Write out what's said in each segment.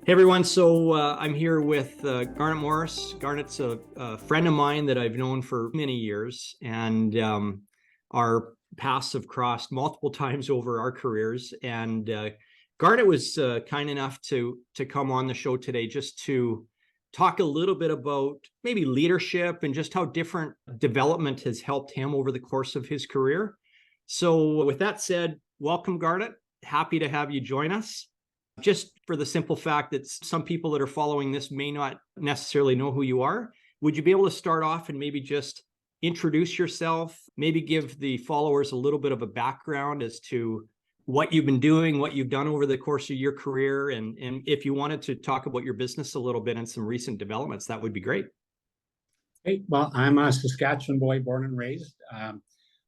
Hey everyone, so I'm here with Garnet Morris. Garnet's a friend of mine that I've known for many years, and our paths have crossed multiple times over our careers. And Garnet was kind enough to come on the show today just to talk a little bit about maybe leadership and just how different development has helped him over the course of his career. So with that said, welcome Garnet. Happy to have you join us. Just for the simple fact that some people that are following this may not necessarily know who you are, would you be able to start off and maybe just introduce yourself, maybe give the followers a little bit of a background as to what you've been doing, what you've done over the course of your career, and if you wanted to talk about your business a little bit and some recent developments, that would be great. Hey, well, I'm a Saskatchewan boy, born and raised.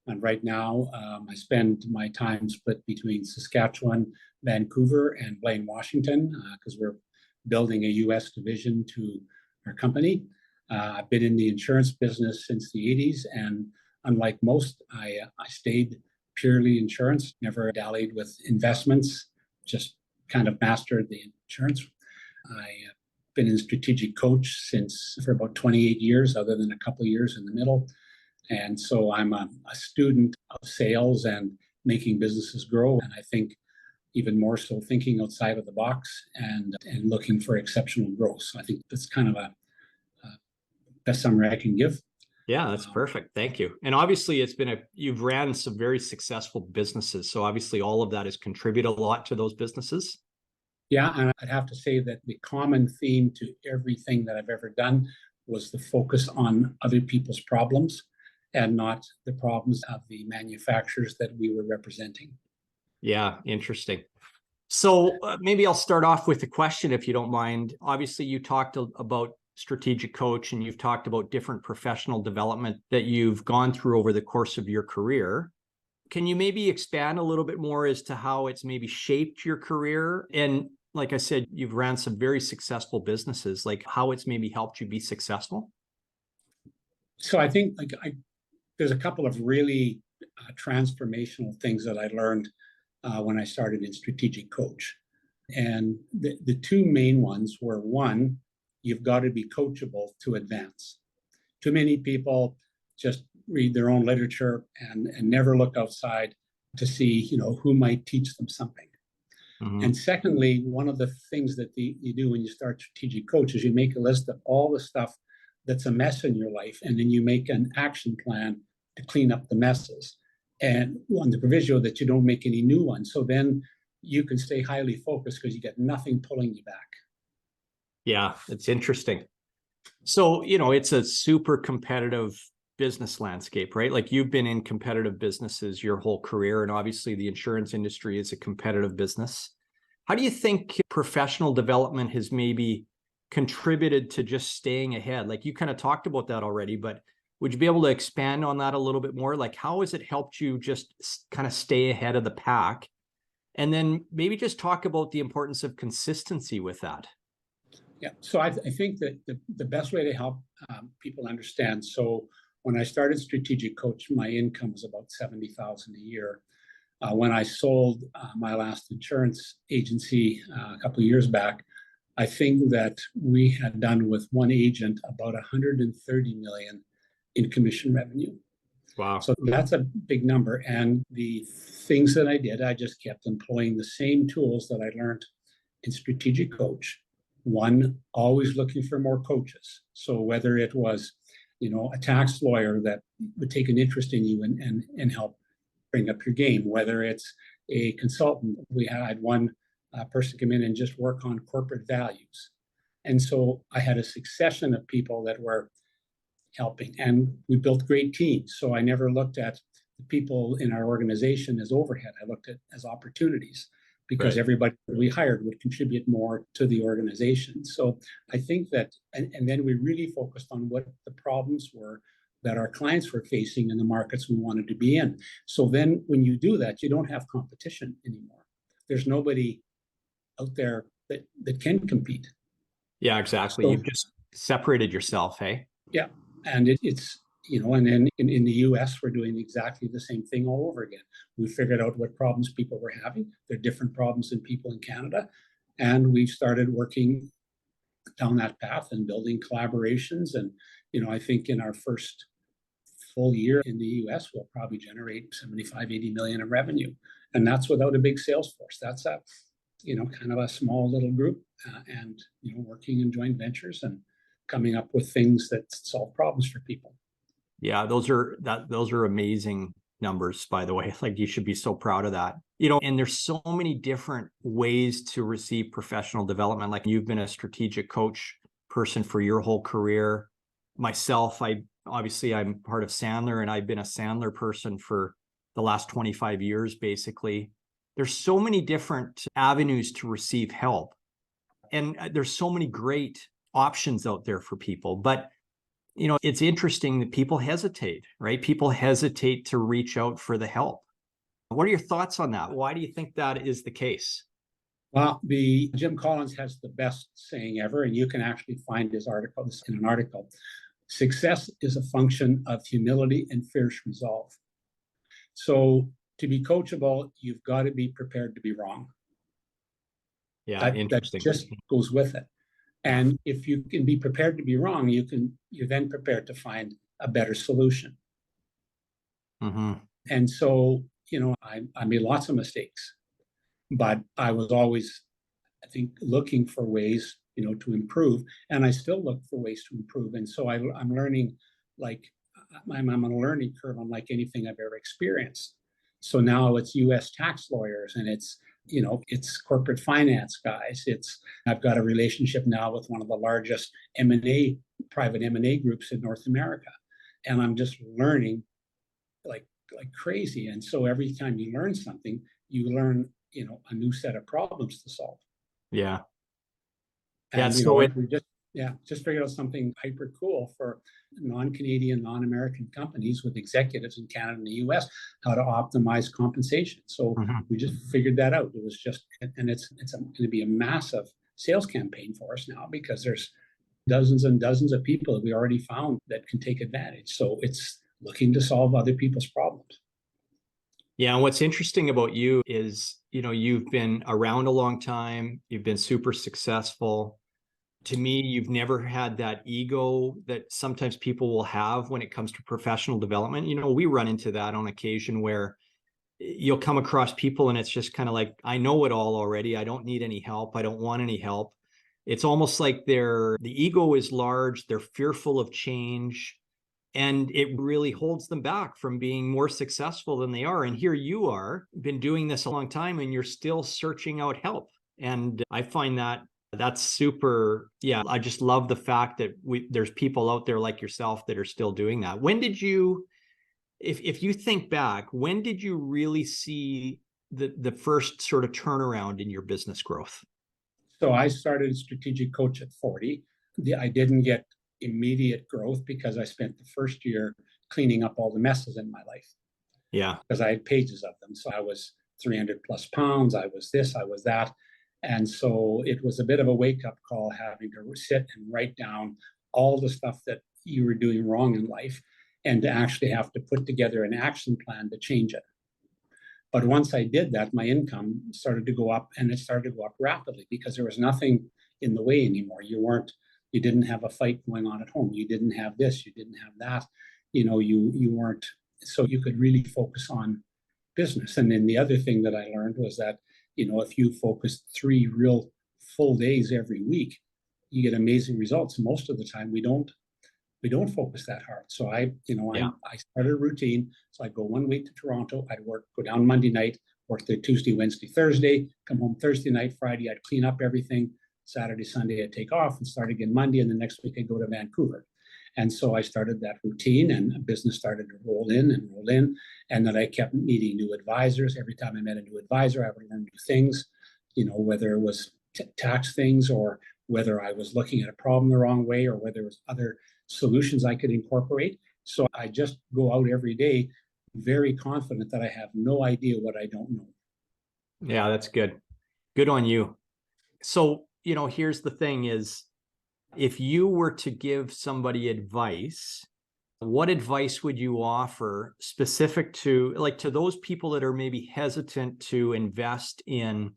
And right now, I spend my time split between Saskatchewan, Vancouver, and Blaine, Washington, because we're building a U.S. division to our company. I've been in the insurance business since the 80s, and unlike most, I stayed purely insurance, never dallied with investments, just kind of mastered the insurance. I've been in strategic coach for about 28 years, other than a couple of years in the middle. And so I'm a student of sales and making businesses grow. And I think even more so thinking outside of the box and looking for exceptional growth. So I think that's kind of a best summary I can give. Yeah, that's perfect. Thank you. And obviously you've ran some very successful businesses. So obviously all of that has contributed a lot to those businesses. Yeah, and I'd have to say that the common theme to everything that I've ever done was the focus on other people's problems and not the problems of the manufacturers that we were representing. Yeah, interesting. So maybe I'll start off with a question, if you don't mind. Obviously, you talked about strategic coach and you've talked about different professional development that you've gone through over the course of your career. Can you maybe expand a little bit more as to how it's maybe shaped your career? And like I said, you've ran some very successful businesses, like how it's maybe helped you be successful? So I think there's a couple of really transformational things that I learned when I started in strategic coach. And the two main ones were, one, you've got to be coachable to advance. Too many people just read their own literature and never look outside to see, who might teach them something. Mm-hmm. And secondly, one of the things that you do when you start strategic coach is you make a list of all the stuff that's a mess in your life, and then you make an action plan to clean up the messes, and on the proviso that you don't make any new ones. So then you can stay highly focused because you get nothing pulling you back. Yeah, it's interesting. So, it's a super competitive business landscape, right? Like you've been in competitive businesses your whole career, and obviously the insurance industry is a competitive business. How do you think professional development has maybe contributed to just staying ahead? Like you kind of talked about that already, but would you be able to expand on that a little bit more? Like how has it helped you just kind of stay ahead of the pack? And then maybe just talk about the importance of consistency with that. Yeah, so I think that the best way to help people understand, so when I started strategic coach, my income was about $70,000 a year. When I sold my last insurance agency a couple of years back, I think that we had done with one agent about $130 million in commission revenue. Wow. So that's a big number. And the things that I did, I just kept employing the same tools that I learned in strategic coach. One, always looking for more coaches. So whether it was, a tax lawyer that would take an interest in you and help bring up your game, whether it's a consultant. We had one person come in and just work on corporate values. And so I had a succession of people that were helping, and we built great teams. So I never looked at the people in our organization as overhead. I looked at as opportunities, because right. Everybody we hired would contribute more to the organization. So I think that, and then we really focused on what the problems were that our clients were facing in the markets we wanted to be in. So then when you do that, you don't have competition anymore. There's nobody out there that can compete. Yeah, exactly. So, you've just separated yourself, hey? Yeah. And it's, and then in the US, we're doing exactly the same thing all over again. We figured out what problems people were having. There are different problems than people in Canada. And we started working down that path and building collaborations. And, I think in our first full year in the US, we'll probably generate 75, 80 million in revenue. And that's without a big sales force. That's a, kind of a small little group and, working in joint ventures and coming up with things that solve problems for people. Yeah, those are amazing numbers, by the way. Like, you should be so proud of that. And there's so many different ways to receive professional development. Like, you've been a strategic coach person for your whole career. Myself, I'm part of Sandler, and I've been a Sandler person for the last 25 years, basically. There's so many different avenues to receive help. And there's so many great options out there for people. But it's interesting that people hesitate, right? People hesitate to reach out for the help. What are your thoughts on that? Why do you think that is the case? Well, the Jim Collins has the best saying ever, and you can actually find his article in an article. Success is a function of humility and fierce resolve. So to be coachable, you've got to be prepared to be wrong. Yeah, interesting. That just goes with it. And if you can be prepared to be wrong, you're then prepared to find a better solution. Mm-hmm. And so, I made lots of mistakes, but I was always, I think, looking for ways, to improve. And I still look for ways to improve. And so I'm learning, like, I'm on a learning curve unlike anything I've ever experienced. So now it's US tax lawyers, and it's corporate finance guys. I've got a relationship now with one of the largest private M&A groups in North America. And I'm just learning like crazy. And so every time you learn something, you learn, a new set of problems to solve. Yeah. And, we just figured out something hyper cool for non-Canadian, non-American companies with executives in Canada and the US, how to optimize compensation. So we just figured that out. It was just, and it's going to be a massive sales campaign for us now, because there's dozens and dozens of people that we already found that can take advantage. So it's looking to solve other people's problems. Yeah. And what's interesting about you is, you've been around a long time. You've been super successful. To me, you've never had that ego that sometimes people will have when it comes to professional development. We run into that on occasion where you'll come across people and it's just kind of like, I know it all already. I don't need any help. I don't want any help. It's almost like the ego is large. They're fearful of change. And it really holds them back from being more successful than they are. And here you are, been doing this a long time, and you're still searching out help. And I find that's super. Yeah, I just love the fact that there's people out there like yourself that are still doing that. When did you, if you think back, when did you really see the first sort of turnaround in your business growth? So I started strategic coach at 40. I didn't get immediate growth because I spent the first year cleaning up all the messes in my life. Yeah. Because I had pages of them. So I was 300 plus pounds. I was this, I was that. And so it was a bit of a wake-up call, having to sit and write down all the stuff that you were doing wrong in life, and to actually have to put together an action plan to change it. But once I did that, my income started to go up, and it started to go up rapidly, because there was nothing in the way anymore. You didn't have a fight going on at home. You didn't have this, you didn't have that. You weren't, so you could really focus on business. And then the other thing that I learned was that, if you focus 3 real full days every week, you get amazing results. Most of the time we don't focus that hard. So I started a routine. So I'd go 1 week to Toronto. I'd go down Monday night, work there Tuesday, Wednesday, Thursday, come home Thursday night, Friday, I'd clean up everything. Saturday, Sunday, I'd take off and start again Monday. And the next week I'd go to Vancouver. And so I started that routine, and business started to roll in. And then I kept meeting new advisors. Every time I met a new advisor, I would learn new things, whether it was tax things, or whether I was looking at a problem the wrong way, or whether it was other solutions I could incorporate. So I just go out every day very confident that I have no idea what I don't know. Yeah, that's good. Good on you. So, here's the thing is, if you were to give somebody advice, what advice would you offer specific to those people that are maybe hesitant to invest in,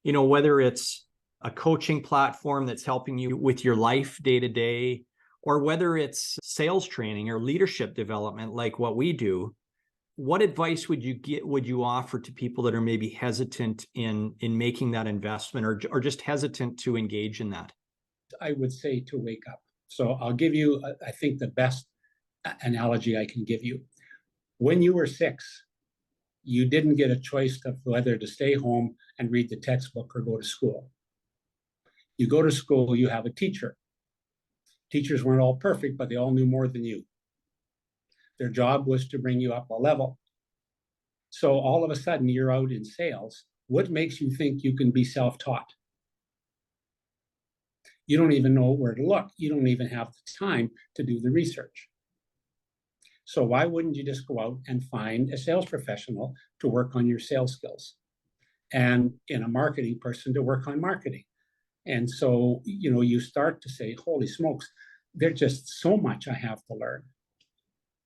whether it's a coaching platform that's helping you with your life day to day, or whether it's sales training or leadership development like what we do, what advice would you offer to people that are maybe hesitant in making that investment, or just hesitant to engage in that? I would say to wake up. So I'll give you, I think, the best analogy I can give you. When you were 6, you didn't get a choice of whether to stay home and read the textbook or go to school. You go to school, you have a teacher. Teachers weren't all perfect, but they all knew more than you. Their job was to bring you up a level. So all of a sudden, you're out in sales. What makes you think you can be self-taught? You don't even know where to look. You don't even have the time to do the research. So why wouldn't you just go out and find a sales professional to work on your sales skills, and in a marketing person to work on marketing? And so, you start to say, holy smokes, there's just so much I have to learn.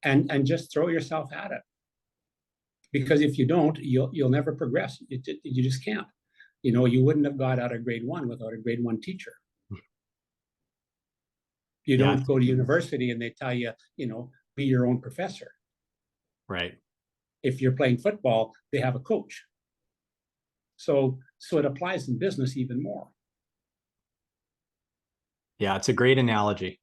And just throw yourself at it. Because if you don't, you'll never progress. You just can't. You wouldn't have got out of grade 1 without a grade 1 teacher. You don't go to university and they tell you, be your own professor. Right. If you're playing football, they have a coach. So it applies in business even more. Yeah, it's a great analogy.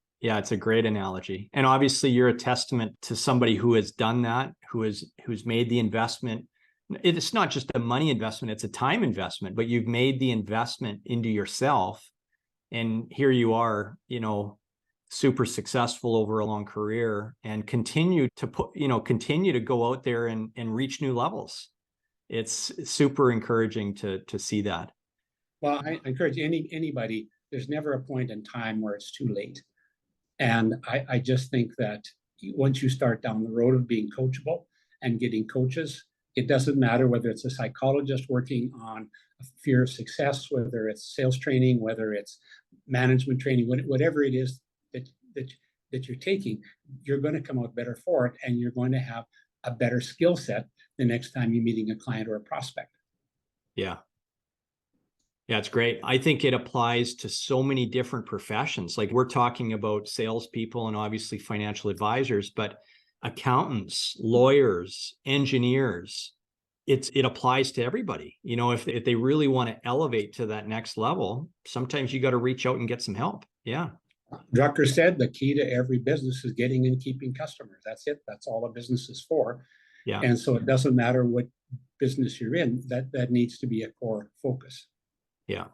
And obviously you're a testament to somebody who has done that, who's made the investment. It's not just a money investment, it's a time investment, but you've made the investment into yourself. And here you are, super successful over a long career, and continue to go out there and reach new levels. It's super encouraging to see that. Well, I encourage anybody, there's never a point in time where it's too late. And I just think that once you start down the road of being coachable and getting coaches, it doesn't matter whether it's a psychologist working on a fear of success, whether it's sales training, whether it's management training, whatever it is that you're taking, you're going to come out better for it, and you're going to have a better skill set the next time you're meeting a client or a prospect. Yeah, it's great. I think it applies to so many different professions. Like, we're talking about salespeople and obviously financial advisors, but accountants, lawyers, engineers, it applies to everybody. If they really want to elevate to that next level, sometimes you got to reach out and get some help. Yeah. Drucker said the key to every business is getting and keeping customers. That's it. That's all a business is for. Yeah. And so it doesn't matter what business you're in, that needs to be a core focus. Yeah.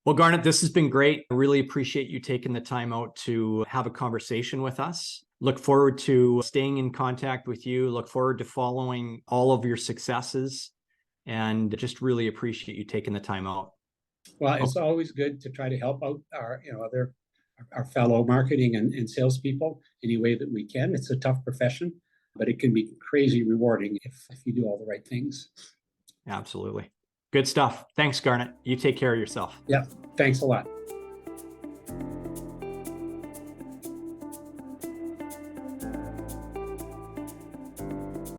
Well, Garnet, this has been great. I really appreciate you taking the time out to have a conversation with us. Look forward to staying in contact with you. Look forward to following all of your successes, and just really appreciate you taking the time out. Well, it's always good to try to help out our fellow marketing and salespeople any way that we can. It's a tough profession, but it can be crazy rewarding if you do all the right things. Absolutely. Good stuff. Thanks, Garnet. You take care of yourself. Yeah. Thanks a lot.